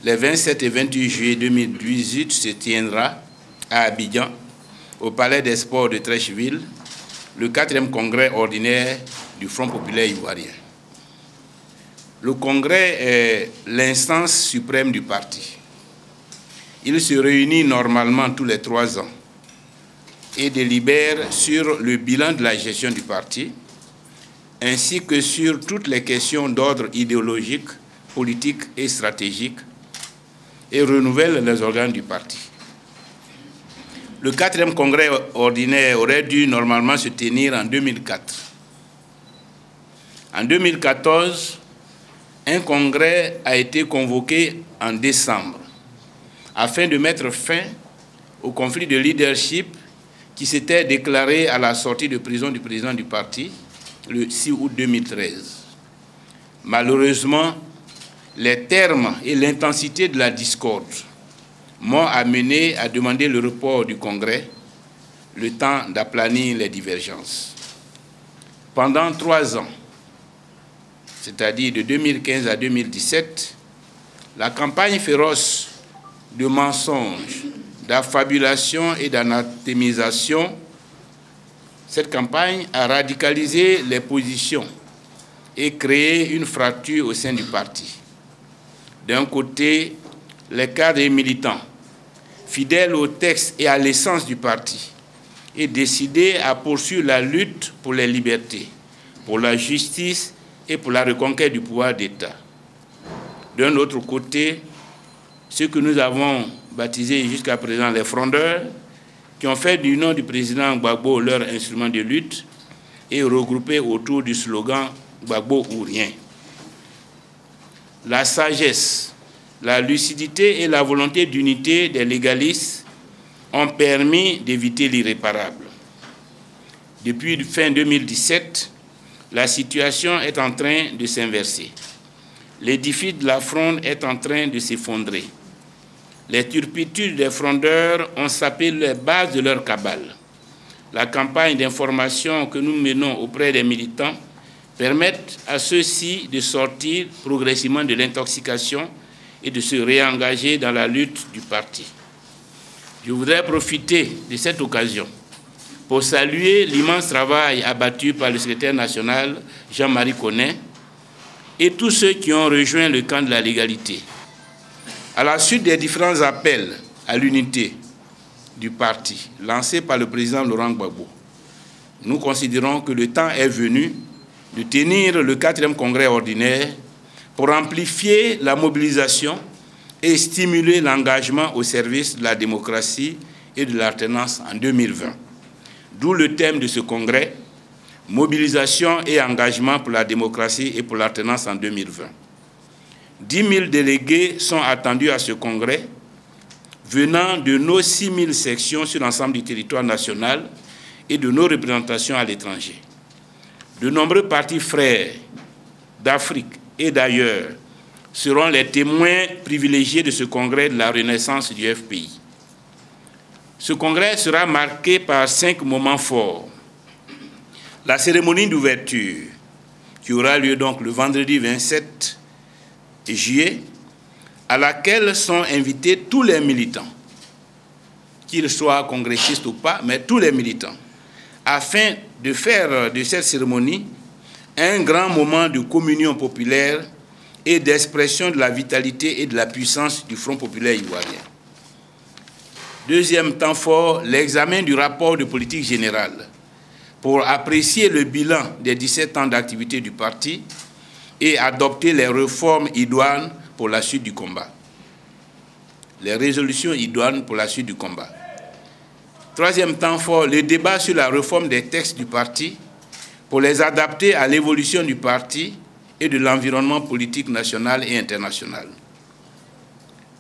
les 27 et 28 juillet 2018 se tiendra à Abidjan, au Palais des Sports de Treichville, le 4e congrès ordinaire du Front populaire ivoirien. Le congrès est l'instance suprême du parti. Il se réunit normalement tous les 3 ans et délibère sur le bilan de la gestion du parti, ainsi que sur toutes les questions d'ordre idéologique, politique et stratégique, et renouvelle les organes du parti. Le 4e congrès ordinaire aurait dû normalement se tenir en 2004. En 2014, un congrès a été convoqué en décembre afin de mettre fin au conflit de leadership qui s'était déclaré à la sortie de prison du président du parti le 6 août 2013. Malheureusement, les termes et l'intensité de la discorde m'ont amené à demander le report du congrès, le temps d'aplanir les divergences. Pendant 3 ans, c'est-à-dire de 2015 à 2017, la campagne féroce de mensonges, d'affabulation et d'anathémisation, cette campagne a radicalisé les positions et créé une fracture au sein du parti. D'un côté, les cadres et militants, fidèles au texte et à l'essence du parti, et décidés à poursuivre la lutte pour les libertés, pour la justice et pour la reconquête du pouvoir d'État. D'un autre côté, ceux que nous avons baptisés jusqu'à présent les frondeurs, qui ont fait du nom du président Gbagbo leur instrument de lutte et regroupés autour du slogan « Gbagbo ou rien ». La sagesse, la lucidité et la volonté d'unité des légalistes ont permis d'éviter l'irréparable. Depuis fin 2017, la situation est en train de s'inverser. L'édifice de la fronde est en train de s'effondrer. Les turpitudes des frondeurs ont sapé les bases de leur cabale. La campagne d'information que nous menons auprès des militants permet à ceux-ci de sortir progressivement de l'intoxication et de se réengager dans la lutte du parti. Je voudrais profiter de cette occasion pour saluer l'immense travail abattu par le secrétaire national Jean-Marie Connet et tous ceux qui ont rejoint le camp de la légalité. À la suite des différents appels à l'unité du parti lancés par le président Laurent Gbagbo, nous considérons que le temps est venu de tenir le 4e congrès ordinaire pour amplifier la mobilisation et stimuler l'engagement au service de la démocratie et de l'alternance en 2020. D'où le thème de ce congrès, mobilisation et engagement pour la démocratie et pour l'alternance en 2020. 10 000 délégués sont attendus à ce congrès, venant de nos 6 000 sections sur l'ensemble du territoire national et de nos représentations à l'étranger. De nombreux partis frères d'Afrique et d'ailleurs seront les témoins privilégiés de ce congrès de la renaissance du FPI. Ce congrès sera marqué par 5 moments forts. La cérémonie d'ouverture, qui aura lieu donc le vendredi 27 juillet, à laquelle sont invités tous les militants, qu'ils soient congressistes ou pas, mais tous les militants, afin de faire de cette cérémonie un grand moment de communion populaire et d'expression de la vitalité et de la puissance du Front populaire ivoirien. Deuxième temps fort, l'examen du rapport de politique générale pour apprécier le bilan des 17 ans d'activité du parti et adopter les réformes idoines pour la suite du combat. Les résolutions idoines pour la suite du combat. Troisième temps fort, le débat sur la réforme des textes du parti pour les adapter à l'évolution du parti et de l'environnement politique national et international.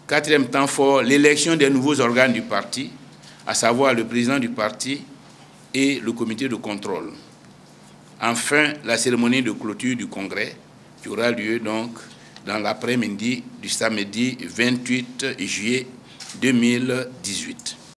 Quatrième temps fort, l'élection des nouveaux organes du parti, à savoir le président du parti et le comité de contrôle. Enfin, la cérémonie de clôture du congrès qui aura lieu donc dans l'après-midi du samedi 28 juillet 2018.